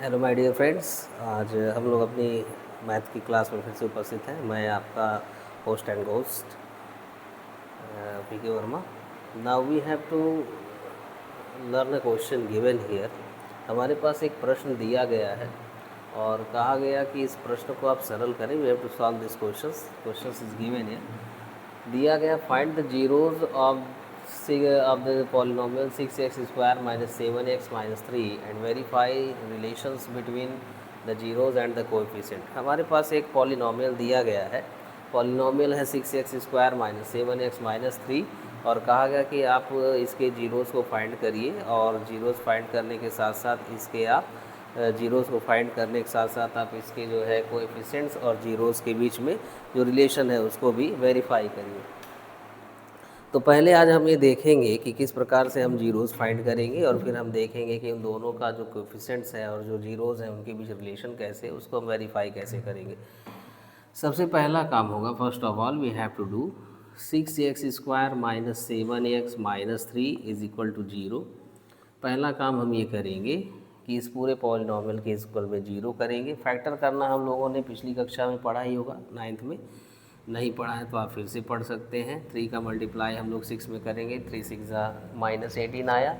Hello my dear friends. आज हम लोग अपनी मैथ की क्लास में फिर से उपस्थित हैं। मैं आपका host and ghost P K Verma. Now we have to learn a question given here. हमारे पास एक प्रश्न दिया गया है और कहा गया कि इस प्रश्न को आप सरल करें। We have to solve this question is given here. दिया गया find the zeros of the polynomial 6x square minus 7x minus 3 and verify relations between the zeros and the coefficient। हमारे पास एक पॉलिनोमियल दिया गया है। पॉलिनोमियल है 6x square minus 7x minus 3 और कहा गया कि आप इसके जीरोज़ को फाइंड करिए और जीरोज़ फाइंड करने के साथ साथ इसके आप जीरोज़ को फाइंड करने के साथ साथ आप इसके जो है कोएफिशिएंट्स और जीरोज़ के बीच में जो रिलेशन है उसको भी वेरीफाई करिए। तो पहले आज हम ये देखेंगे कि किस प्रकार से हम जीरोज़ फाइंड करेंगे और फिर हम देखेंगे कि उन दोनों का जो कोएफिशिएंट्स है और जो जीरोज़ हैं उनके बीच रिलेशन कैसे उसको हम वेरीफाई कैसे करेंगे। सबसे पहला काम होगा, first of all we have to do 6x square minus 7x minus 3 is equal to 0। पहला काम हम ये करेंगे कि इस पूरे पॉलिनोमियल के इक्वल में 0 करेंगे। फैक्टर करना हम लोगों ने पिछली कक्षा में पढ़ा ही होगा, 9th में। नहीं पढ़ा है तो आप फिर से पढ़ सकते हैं। 3 का मल्टीप्लाई हम लोग 6 में करेंगे, 3 6 माइनस 18 आया।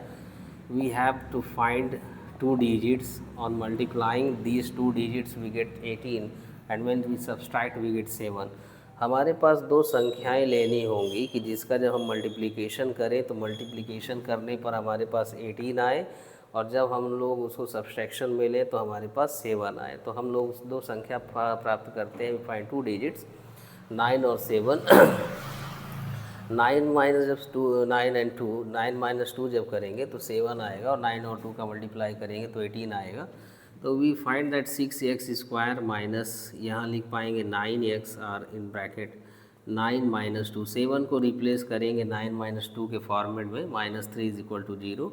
We have to find 2 digits on multiplying these 2 digits we get 18 and when we subtract we get 7। हमारे पास दो संख्याएं लेनी होंगी कि जिसका जब हम मल्टीप्लिकेशन करें तो मल्टीप्लिकेशन करने पर हमारे पास 18 आए और जब हम लोग उसको सब्सट्रैक्शन में लें तो हमारे पास 7 आए। तो हम लोग दो संख्या प्राप्त करते हैं। फाइंड 2 digits 9 और 7। 9 माइनस जब 9 एंड 2, 9 माइनस 2 जब करेंगे तो 7 आएगा और 9 और 2 का मल्टीप्लाई करेंगे तो 18 आएगा। तो we find that 6x square minus, यहाँ लिख पाएंगे 9x और इन ब्रैकेट 9 माइनस 2, 7 को रिप्लेस करेंगे 9 माइनस 2 के फॉर्मेट में, minus 3 is equal to 0।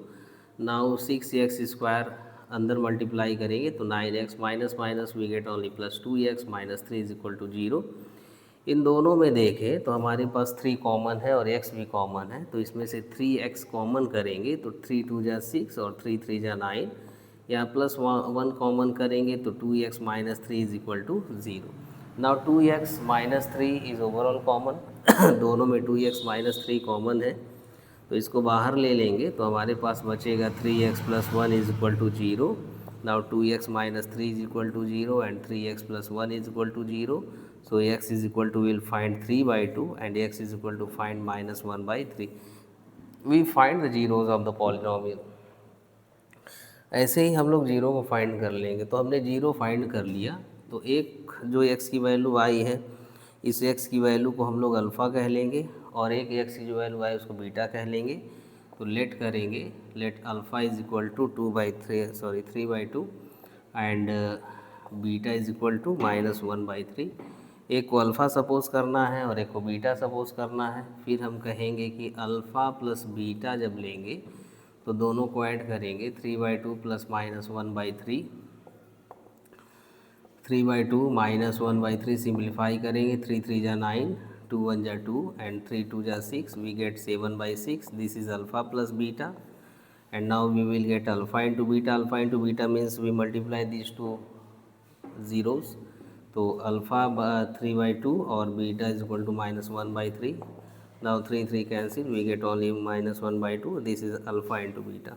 Now 6x square अंदर मल्टीप्लाई करेंगे तो 9x minus minus we get only plus 2x minus 3 is equal to 0। इन दोनों में देखें तो हमारे पास 3 कॉमन है और x भी कॉमन है, तो इसमें से 3x कॉमन करेंगे तो 3 2 जा 6 और 3 3 जा 9। यहाँ प्लस 1 कॉमन करेंगे तो 2x minus 3 is equal to 0। Now 2x minus 3 is overall common. दोनों में 2x माइनस 3 कॉमन है तो इसको बाहर ले लेंगे तो हमारे पास बचेगा 3x plus 1 is equal to 0। Now 2x minus 3 is equal to 0 and 3x plus 1 is equal to 0। So x is equal to, we'll find 3 by 2 and x is equal to find minus 1 by 3. We find the zeros of the polynomial। ऐसे ही हम लोग zero को find कर लेंगे। तो हमने zero find कर लिया तो एक जो x की वैल्यू आई है इस x की वैल्यू को हम लोग अल्फ़ा कह लेंगे और एक x की जो वैल्यू आई उसको बीटा कह लेंगे। तो लेट करेंगे, let alpha is equal to 3 by 2 and beta is equal to minus 1 by 3। एक को अल्फ़ा सपोज करना है और एक को बीटा सपोज करना है। फिर हम कहेंगे कि अल्फ़ा प्लस बीटा जब लेंगे तो दोनों को ऐड करेंगे, 3 by 2 plus minus 1 by 3, 3 by 2 minus 1 by 3 simplify करेंगे, 3 3 जा 9, 2 1 जा 2 एंड 3 2 जा 6, we get 7 by 6। This is alpha plus beta and now we will get alpha into beta. Alpha into beta means we multiply this two zeros. तो alpha 3 by 2 और beta is equal to minus 1 by 3। Now 3 3 cancel, we get only minus 1 by 2। This is alpha into beta.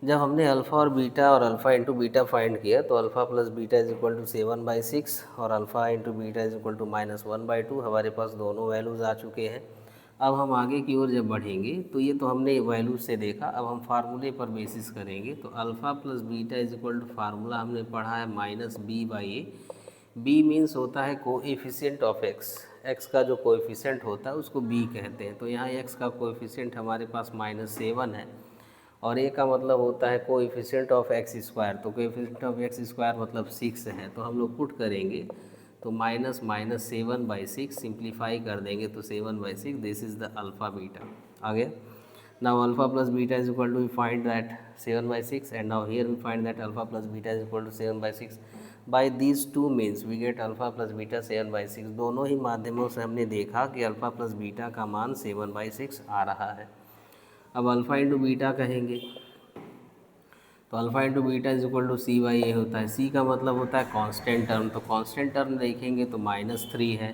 जब हमने alpha और beta और alpha into beta find किया तो alpha plus beta is equal to 7 by 6 और alpha into beta is equal to minus 1 by 2। हमारे पास दोनों values आ चुके हैं। अब हम आगे की ओर जब बढ़ेंगे तो ये तो हमने वैल्यू से देखा, अब हम फार्मूले पर बेसिस करेंगे। तो alpha plus beta is equal to formula हमने पढ़ा है minus B by A. B means होता है कोएफिशिएंट ऑफ एक्स। एक्स का जो कोएफिशिएंट होता है उसको बी कहते हैं। तो यहाँ एक्स का कोएफिशिएंट हमारे पास माइनस 7 है और ए का मतलब होता है कोएफिशिएंट ऑफ एक्स स्क्वायर। तो कोएफिशिएंट ऑफ एक्स स्क्वायर मतलब 6 है। तो हम लोग पुट करेंगे तो माइनस माइनस 7 बाई 6 सिंप्लीफाई कर देंगे तो 7 by 6। This is the alpha beta आ गया। Now alpha plus beta is equal to, we find that 7 by 6 and now here we find that alpha plus beta is equal to 7 by 6। By these two means we get alpha plus beta 7 by 6। दोनों ही माध्यमों से हमने देखा कि alpha plus beta का मान 7 by 6 आ रहा है। अब अल्फ़ा इंटू बीटा कहेंगे तो alpha into beta is equal to C by A होता है। सी का मतलब होता है कांस्टेंट टर्म, तो कांस्टेंट टर्म देखेंगे तो -3 है,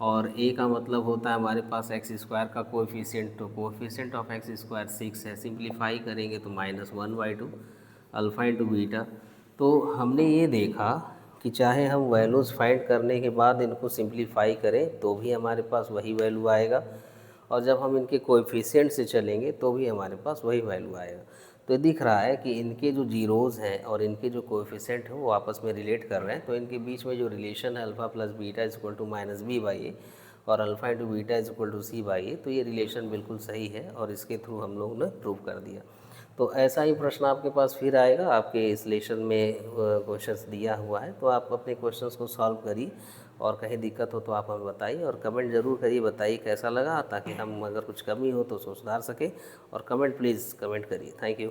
और ए का मतलब होता है हमारे पास एक्स स्क्वायर का कोएफिशिएंट, तो कोएफिशिएंट ऑफ एक्स स्क्वायर 6 है। सिंप्लीफाई करेंगे तो -1/2 अल्फ़ा इंटू बीटा। तो हमने ये देखा कि चाहे हम वैल्यूज़ फाइंड करने के बाद इनको सिंप्लीफाई करें तो भी हमारे पास वही वैल्यू आएगा, और जब हम इनके कोएफिशिएंट से चलेंगे तो भी हमारे पास वही वैल्यू आएगा। तो ये दिख रहा है कि इनके जो जीरोज़ हैं और इनके जो कोएफिशिएंट हैं वो आपस में रिलेट कर रहे हैं, तो इनके बीच में जो रिलेशन है alpha plus beta is equal to -b/a और alpha into beta is equal to c/a, तो ये रिलेशन बिल्कुल सही है और इसके थ्रू हम लोगों ने प्रूव कर दिया। तो ऐसा ही प्रश्न आपके पास फिर आएगा, आपके इस लेशन में क्वेश्चंस दिया हुआ है, तो आप अपने क्वेश्चंस को सॉल्व करिए, और कहीं दिक्कत हो तो आप हमें बताइए, और कमेंट ज़रूर करिए, बताइए कैसा लगा, ताकि हम अगर कुछ कमी हो तो उसको सुधार सकें। और कमेंट प्लीज़ कमेंट करिए। Thank you.